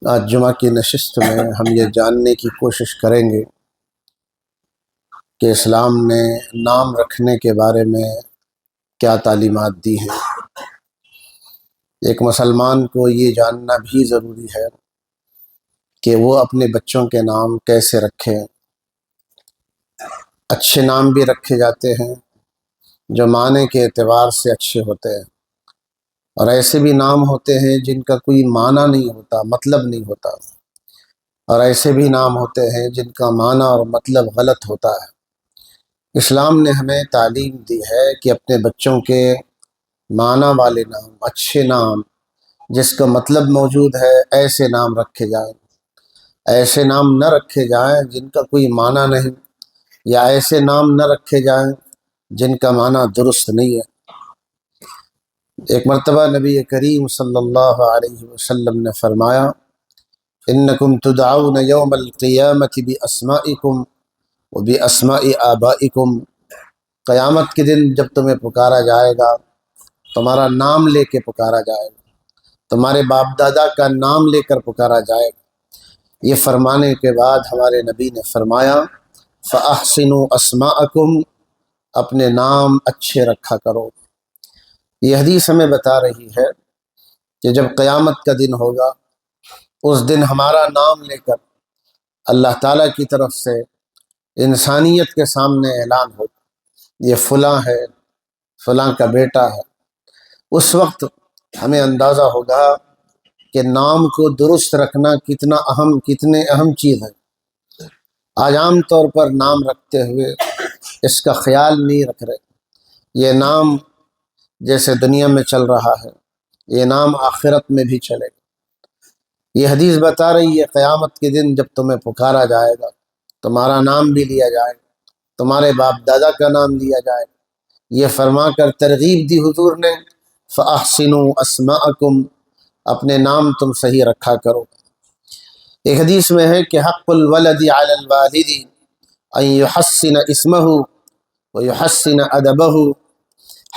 آج جمعہ کی نشست میں ہم یہ جاننے کی کوشش کریں گے کہ اسلام نے نام رکھنے کے بارے میں کیا تعلیمات دی ہیں۔ ایک مسلمان کو یہ جاننا بھی ضروری ہے کہ وہ اپنے بچوں کے نام کیسے رکھیں۔ اچھے نام بھی رکھے جاتے ہیں جو معنی کے اعتبار سے اچھے ہوتے ہیں، اور ایسے بھی نام ہوتے ہیں جن کا کوئی معنی نہیں ہوتا، مطلب نہیں ہوتا، اور ایسے بھی نام ہوتے ہیں جن کا معنی اور مطلب غلط ہوتا ہے۔ اسلام نے ہمیں تعلیم دی ہے کہ اپنے بچوں کے معنی والے نام، اچھے نام جس کا مطلب موجود ہے، ایسے نام رکھے جائیں۔ ایسے نام نہ رکھے جائیں جن کا کوئی معنی نہیں، یا ایسے نام نہ رکھے جائیں جن کا معنی درست نہیں ہے۔ ایک مرتبہ نبی کریم صلی اللہ علیہ وسلم نے فرمایا، انکم تدعون یوم القیامت باسمائکم وباسماء آبائکم، قیامت کے دن جب تمہیں پکارا جائے گا، تمہارا نام لے کے پکارا جائے گا، تمہارے باپ دادا کا نام لے کر پکارا جائے گا۔ یہ فرمانے کے بعد ہمارے نبی نے فرمایا، فاحسنوا اسماءکم، اپنے نام اچھے رکھا کرو۔ یہ حدیث ہمیں بتا رہی ہے کہ جب قیامت کا دن ہوگا، اس دن ہمارا نام لے کر اللہ تعالیٰ کی طرف سے انسانیت کے سامنے اعلان ہوگا، یہ فلاں ہے، فلاں کا بیٹا ہے۔ اس وقت ہمیں اندازہ ہوگا کہ نام کو درست رکھنا کتنے اہم چیز ہے۔ آج عام طور پر نام رکھتے ہوئے اس کا خیال نہیں رکھ رہے۔ یہ نام جیسے دنیا میں چل رہا ہے، یہ نام آخرت میں بھی چلے گا۔ یہ حدیث بتا رہی ہے قیامت کے دن جب تمہیں پکارا جائے گا، تمہارا نام بھی لیا جائے گا، تمہارے باپ دادا کا نام لیا جائے گا۔ یہ فرما کر ترغیب دی حضور نے، فاحسنوا اسماءکم، اپنے نام تم صحیح رکھا کرو۔ ایک حدیث میں ہے کہ حق الولد علی الوالد ان یحسن اسمہ ویحسن ادبہ،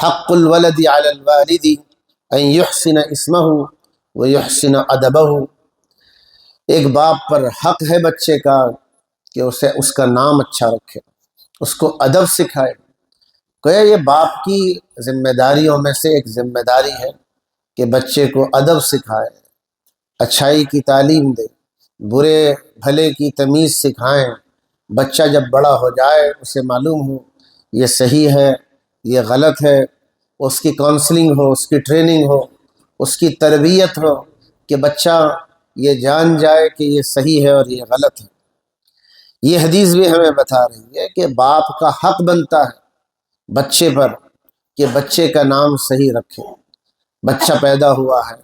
حق الولد علی الوالد ان یحسن اسمہ ویحسن ادبہ، ایک باپ پر حق ہے بچے کا کہ اسے اس کا نام اچھا رکھے، اس کو ادب سکھائے۔ کہ یہ باپ کی ذمہ داریوں میں سے ایک ذمہ داری ہے کہ بچے کو ادب سکھائے، اچھائی کی تعلیم دے، برے بھلے کی تمیز سکھائیں۔ بچہ جب بڑا ہو جائے اسے معلوم ہو یہ صحیح ہے، یہ غلط ہے، اس کی کونسلنگ ہو، اس کی ٹریننگ ہو، اس کی تربیت ہو کہ بچہ یہ جان جائے کہ یہ صحیح ہے اور یہ غلط ہے۔ یہ حدیث بھی ہمیں بتا رہی ہے کہ باپ کا حق بنتا ہے بچے پر کہ بچے کا نام صحیح رکھے۔ بچہ پیدا ہوا ہے،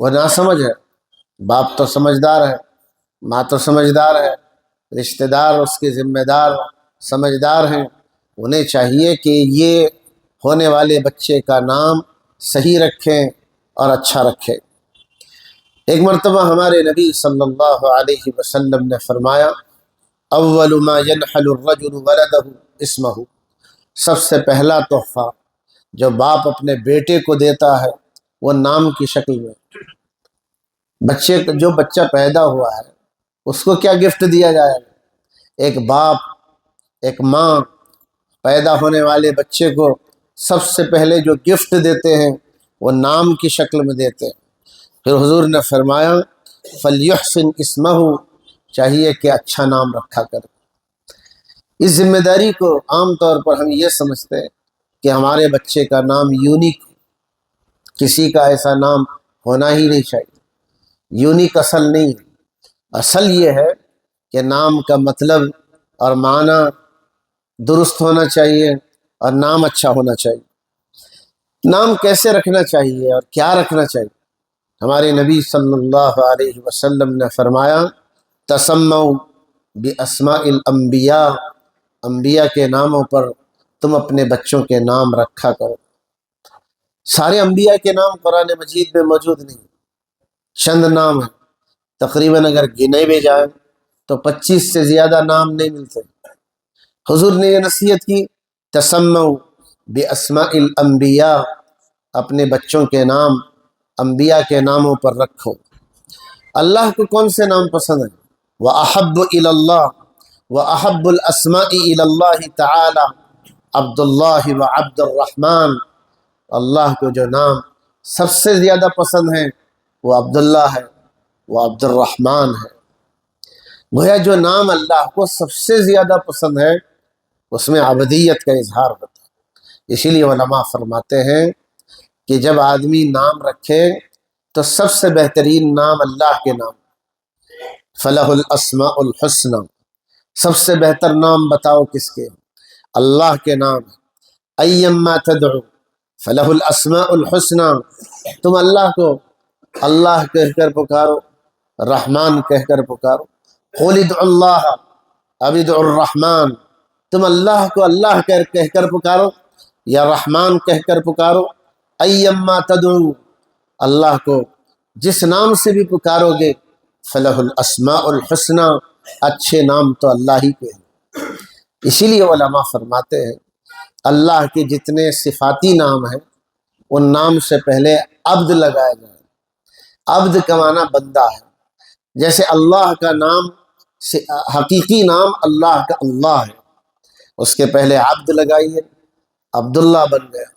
وہ ناسمجھ ہے، باپ تو سمجھدار ہے، ماں تو سمجھدار ہے، رشتہ دار اس کے ذمہ دار سمجھدار ہیں، انہیں چاہیے کہ یہ ہونے والے بچے کا نام صحیح رکھیں اور اچھا رکھیں۔ ایک مرتبہ ہمارے نبی صلی اللہ علیہ وسلم نے فرمایا، اول ما ينحل الرجل ولده اسمہ، سب سے پہلا تحفہ جو باپ اپنے بیٹے کو دیتا ہے وہ نام کی شکل میں۔ جو بچہ پیدا ہوا ہے اس کو کیا گفٹ دیا جائے گا؟ ایک باپ، ایک ماں پیدا ہونے والے بچے کو سب سے پہلے جو گفٹ دیتے ہیں وہ نام کی شکل میں دیتے ہیں۔ پھر حضور نے فرمایا، فَلْيُحْسِنْ اسْمَهُ، چاہیے کہ اچھا نام رکھا کرے۔ اس ذمہ داری کو عام طور پر ہم یہ سمجھتے ہیں کہ ہمارے بچے کا نام یونیک، کسی کا ایسا نام ہونا ہی نہیں چاہیے۔ یونیک اصل نہیں ہے، اصل یہ ہے کہ نام کا مطلب اور معنی درست ہونا چاہیے اور نام اچھا ہونا چاہیے۔ نام کیسے رکھنا چاہیے اور کیا رکھنا چاہیے؟ ہمارے نبی صلی اللہ علیہ وسلم نے فرمایا، تسموا باسماء الانبیاء، انبیاء کے ناموں پر تم اپنے بچوں کے نام رکھا کرو۔ سارے انبیاء کے نام قرآن مجید میں موجود نہیں، چند نام ہیں، تقریباً اگر گنے بھی جائیں تو 25 سے زیادہ نام نہیں ملتے۔ حضور نے یہ نصیحت کی، تسموا باسماء الانبیاء، اپنے بچوں کے نام انبیاء کے ناموں پر رکھو۔ اللہ کو کون سے نام پسند ہیں؟ وَأَحَبُّ إِلَى اللَّهِ وَأَحَبُّ الْأَسْمَاءِ إِلَى اللَّهِ تَعَالَى عبد اللہ و عبد الرحمن، اللہ کو جو نام سب سے زیادہ پسند ہیں وہ عبداللہ ہے، وہ عبد الرحمن ہے۔ گویا جو نام اللہ کو سب سے زیادہ پسند ہے اس میں عبدیت کا اظہار ہوتا ہے۔ اسی لیے علماء فرماتے ہیں کہ جب آدمی نام رکھے تو سب سے بہترین نام اللہ کے نام، فَلَهُ الْأَسْمَاءُ الْحُسْنَى، سب سے بہتر نام بتاؤ کس کے؟ اللہ کے نام۔ أَيَّمَّا تَدْعُو فَلَهُ الْأَسْمَاءُ الْحُسْنَى، تم اللہ کو اللہ کہہ کر پکارو، رحمان کہہ کر پکارو۔ قُلِ ادْعُوا اللَّهَ أَوِ ادْعُوا الرَّحْمَٰنَ، تم اللہ کو اللہ کہہ کر پکارو یا رحمان کہہ کر پکارو۔ ایما تدعو، اللہ کو جس نام سے بھی پکارو گے، فلہ الاسماء الحسنی، اچھے نام تو اللہ ہی کے ہیں۔ اسی لیے علماء فرماتے ہیں اللہ کے جتنے صفاتی نام ہیں ان نام سے پہلے عبد لگایا جائے۔ عبد کا معنی بندہ ہے، جیسے اللہ کا نام حقیقی نام اللہ کا اللہ ہے، اس کے پہلے عبد لگائیے، عبداللہ بن گیا۔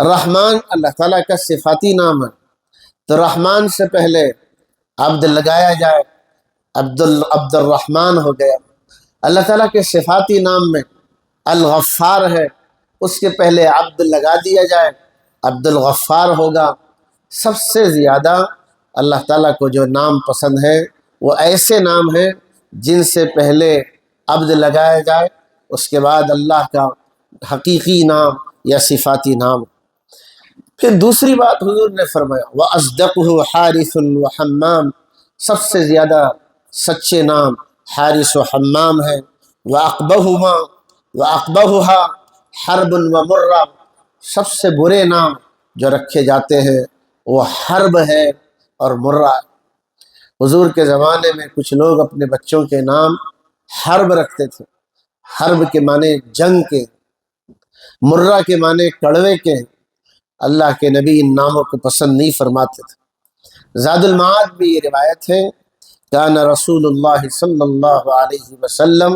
رحمان اللہ تعالیٰ کا صفاتی نام ہے، تو رحمان سے پہلے عبد لگایا جائے، عبد الرحمن ہو گیا۔ اللہ تعالیٰ کے صفاتی نام میں الغفار ہے، اس کے پہلے عبد لگا دیا جائے، عبد الغفار ہوگا۔ سب سے زیادہ اللہ تعالیٰ کو جو نام پسند ہے وہ ایسے نام ہیں جن سے پہلے عبد لگایا جائے، اس کے بعد اللہ کا حقیقی نام یا صفاتی نام۔ پھر دوسری بات حضور نے فرمایا وَأَصْدَقُهُ حَارِثٌ وَحَمَّامٌ، سب سے زیادہ سچے نام حارث و حمام ہیں۔ وَأَقْبَحُهَا حَرْبٌ وَمُرَّةٌ، سب سے برے نام جو رکھے جاتے ہیں وہ حرب ہے اور مرہ۔ حضور کے زمانے میں کچھ لوگ اپنے بچوں کے نام حرب رکھتے تھے، حرب کے معنی جنگ کے، مرہ کے معنی کڑوے کے۔ اللہ کے نبی ان ناموں کو پسند نہیں فرماتے تھے۔ زاد المعاد میں یہ روایت ہے کان رسول اللہ صلی اللہ علیہ وسلم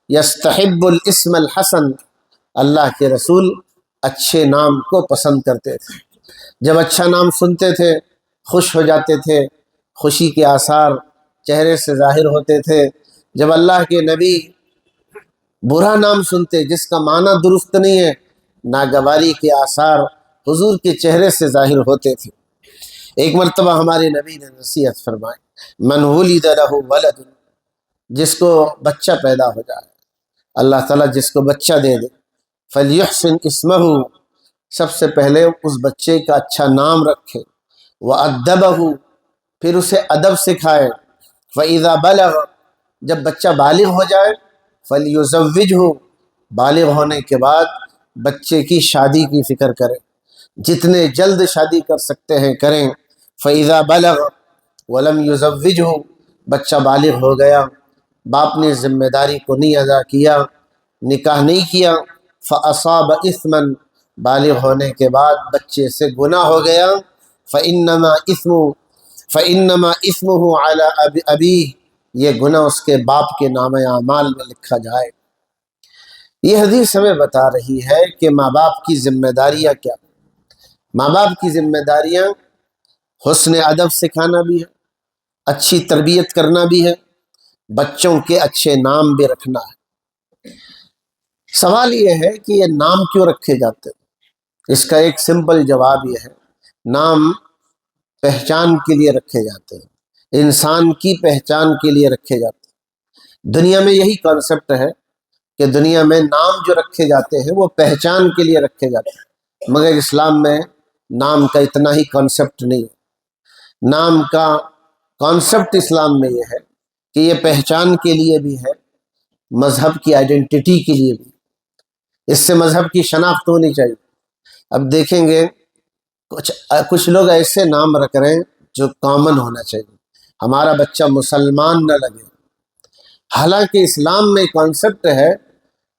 یستحب الاسم الحسن، اللہ کے رسول اچھے نام کو پسند کرتے تھے۔ جب اچھا نام سنتے تھے خوش ہو جاتے تھے، خوشی کے آثار چہرے سے ظاہر ہوتے تھے۔ جب اللہ کے نبی برا نام سنتے جس کا معنی درست نہیں ہے، ناگواری کے آثار حضور کے چہرے سے ظاہر ہوتے تھے۔ ایک مرتبہ ہمارے نبی نے نصیحت فرمائی من ولد لہ ولد، جس کو بچہ پیدا ہو جائے، اللہ تعالیٰ جس کو بچہ دے دے، فلیحسن اسمہ، سب سے پہلے اس بچے کا اچھا نام رکھے، وادبہ، پھر اسے ادب سکھائے، فاذا بلغ، جب بچہ بالغ ہو جائے، فلیزوجہ، بالغ ہونے کے بعد بچے کی شادی کی فکر کریں، جتنے جلد شادی کر سکتے ہیں کریں۔ فاذا بلغ ولم یزوجہ، بچہ بالغ ہو گیا، باپ نے ذمہ داری کو نہیں ادا کیا، نکاح نہیں کیا، فاصاب اثما، بالغ ہونے کے بعد بچے سے گناہ ہو گیا، فانما اثمہ علی ابیہ، یہ گناہ اس کے باپ کے نام اعمال میں لکھا جائے۔ یہ حدیث ہمیں بتا رہی ہے کہ ماں باپ کی ذمہ داریاں کیا؟ ماں باپ کی ذمہ داریاں حسن ادب سکھانا بھی ہے، اچھی تربیت کرنا بھی ہے، بچوں کے اچھے نام بھی رکھنا ہے۔ سوال یہ ہے کہ یہ نام کیوں رکھے جاتے ہیں؟ اس کا ایک سمپل جواب یہ ہے، نام پہچان کے لیے رکھے جاتے ہیں، انسان کی پہچان کے لیے رکھے جاتے ہیں۔ دنیا میں یہی کانسیپٹ ہے کہ دنیا میں نام جو رکھے جاتے ہیں وہ پہچان کے لیے رکھے جاتے ہیں، مگر اسلام میں نام کا اتنا ہی کانسیپٹ نہیں ہے۔ نام کا کانسیپٹ اسلام میں یہ ہے کہ یہ پہچان کے لیے بھی ہے، مذہب کی آئیڈینٹی کے لیے بھی، اس سے مذہب کی شناخت ہونی چاہیے۔ اب دیکھیں گے کچھ لوگ ایسے نام رکھ رہے ہیں جو کامن ہونا چاہیے، ہمارا بچہ مسلمان نہ لگے، حالانکہ اسلام میں کانسیپٹ ہے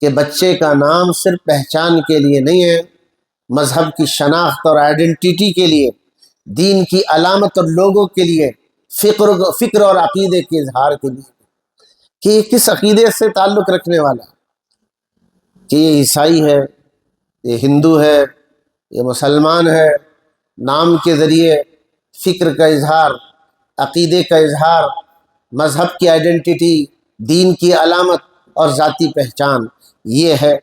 کہ بچے کا نام صرف پہچان کے لیے نہیں ہے، مذہب کی شناخت اور آئیڈینٹی کے لیے، دین کی علامت اور لوگوں کے لیے۔ فکر اور عقیدے کے اظہار کے لیے کہ یہ کس عقیدے سے تعلق رکھنے والا، کہ یہ عیسائی ہے، یہ ہندو ہے، یہ مسلمان ہے۔ نام کے ذریعے فکر کا اظہار، عقیدے کا اظہار، مذہب کی آئیڈینٹی، دین کی علامت اور ذاتی پہچان یہ ہے۔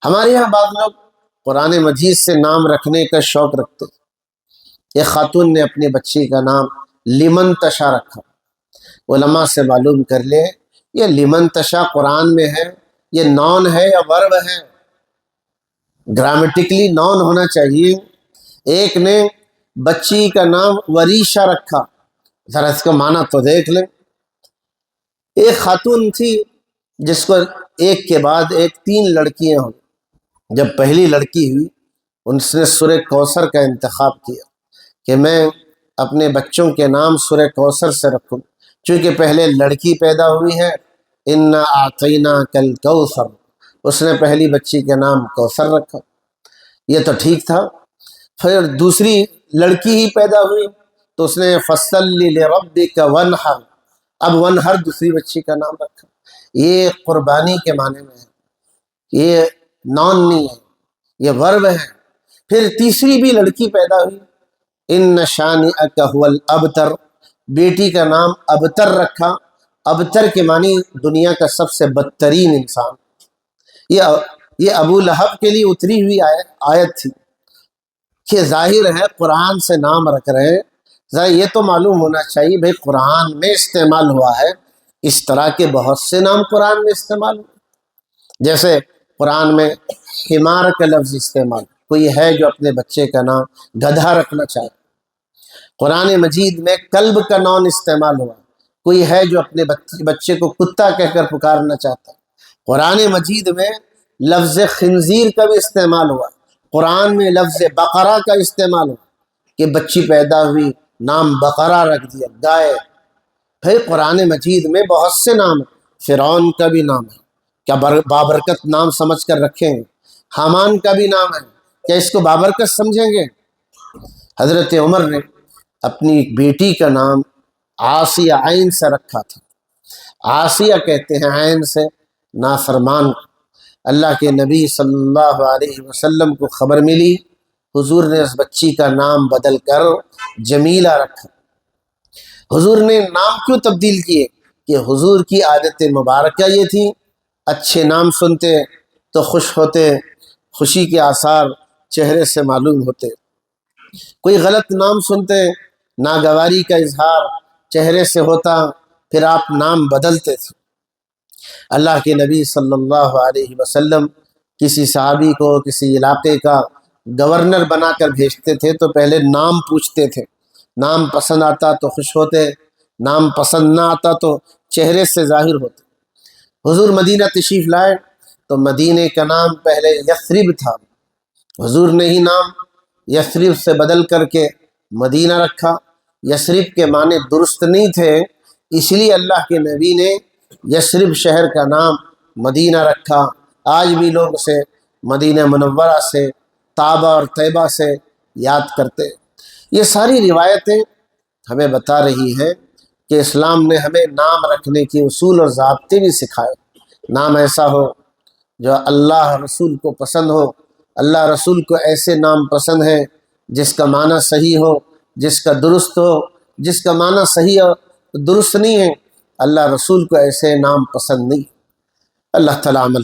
ہمارے یہاں بعض لوگ قرآن مجید سے نام رکھنے کا شوق رکھتے۔ ایک خاتون نے اپنے بچے کا نام لمن تشا رکھا۔ علماء سے معلوم کر لے یہ لمن تشا قرآن میں ہے، یہ نون ہے یا ورب ہے؟ گرامیٹکلی نون ہونا چاہیے۔ ایک نے بچی کا نام وریشا رکھا، ذرا اس کا معنی تو دیکھ لیں۔ ایک خاتون تھی جس کو ایک کے بعد ایک 3 لڑکیاں ہوئی۔ جب پہلی لڑکی ہوئی اس نے سورہ کوثر کا انتخاب کیا کہ میں اپنے بچوں کے نام سورہ کوثر سے رکھوں، چونکہ پہلے لڑکی پیدا ہوئی ہے۔ انا اعطیناک الکوثر، اس نے پہلی بچی کے نام کوثر رکھا، یہ تو ٹھیک تھا۔ پھر دوسری لڑکی ہی پیدا ہوئی تو اس نے فصلی لربک وانحر، اب ونہر دوسری بچی کا نام رکھا۔ یہ قربانی کے معنی میں ہے، یہ نون نہیں ہے، یہ ورب ہے۔ پھر تیسری بھی لڑکی پیدا ہوئی، ان شانئک هو الابتر، بیٹی کا نام ابتر رکھا۔ ابتر کے معنی دنیا کا سب سے بدترین انسان۔ یہ ابو لہب کے لیے اتری ہوئی آیت تھی کہ ظاہر ہے قرآن سے نام رکھ رہے ہیں، ذرا یہ تو معلوم ہونا چاہیے بھئی قرآن میں استعمال ہوا ہے۔ اس طرح کے بہت سے نام قرآن میں استعمال ہوئے، جیسے قرآن میں حمار کا لفظ استعمال، کوئی ہے جو اپنے بچے کا نام گدھا رکھنا چاہے۔ قرآن مجید میں کلب کا نام استعمال ہوا، کوئی ہے جو اپنے بچے کو کتا کہہ کر پکارنا چاہتا ہے۔ قرآن مجید میں لفظ خنزیر کا بھی استعمال ہوا، قرآن میں لفظ بقرہ کا استعمال ہوا کہ بچی پیدا ہوئی نام بقرہ رکھ دیا، گائے۔ پھر قرآن مجید میں بہت سے نام ہیں، فرعون کا بھی نام ہے، کیا بابرکت نام سمجھ کر رکھیں گے؟ حامان کا بھی نام ہے، کیا اس کو بابرکت سمجھیں گے؟ حضرت عمر نے اپنی بیٹی کا نام عاصیہ عین سے رکھا تھا۔ عاصیہ کہتے ہیں عین سے نافرمان۔ اللہ کے نبی صلی اللہ علیہ وسلم کو خبر ملی، حضور نے اس بچی کا نام بدل کر جمیلہ رکھا۔ حضور نے نام کیوں تبدیل کیے؟ کہ حضور کی عادت مبارکہ یہ تھی، اچھے نام سنتے تو خوش ہوتے، خوشی کے آثار چہرے سے معلوم ہوتے۔ کوئی غلط نام سنتے، ناگواری کا اظہار چہرے سے ہوتا، پھر آپ نام بدلتے تھے۔ اللہ کے نبی صلی اللہ علیہ وسلم کسی صحابی کو کسی علاقے کا گورنر بنا کر بھیجتے تھے تو پہلے نام پوچھتے تھے، نام پسند آتا تو خوش ہوتے، نام پسند نہ آتا تو چہرے سے ظاہر ہوتے۔ حضور مدینہ تشریف لائے تو مدینے کا نام پہلے یثرب تھا، حضور نے ہی نام یثرب سے بدل کر کے مدینہ رکھا۔ یثرب کے معنی درست نہیں تھے، اس لیے اللہ کے نبی نے یثرب شہر کا نام مدینہ رکھا۔ آج بھی لوگ اسے مدینہ منورہ سے، طابہ اور طیبہ سے یاد کرتے۔ یہ ساری روایتیں ہمیں بتا رہی ہیں کہ اسلام نے ہمیں نام رکھنے کے اصول اور ضابطے بھی سکھائے۔ نام ایسا ہو جو اللہ رسول کو پسند ہو، اللہ رسول کو ایسے نام پسند ہیں جس کا معنی صحیح ہو، جس کا درست ہو، جس کا معنی صحیح اور درست نہیں ہے۔ اللہ رسول کو ایسے نام پسند نہیں۔ اللہ تعالیٰ عمل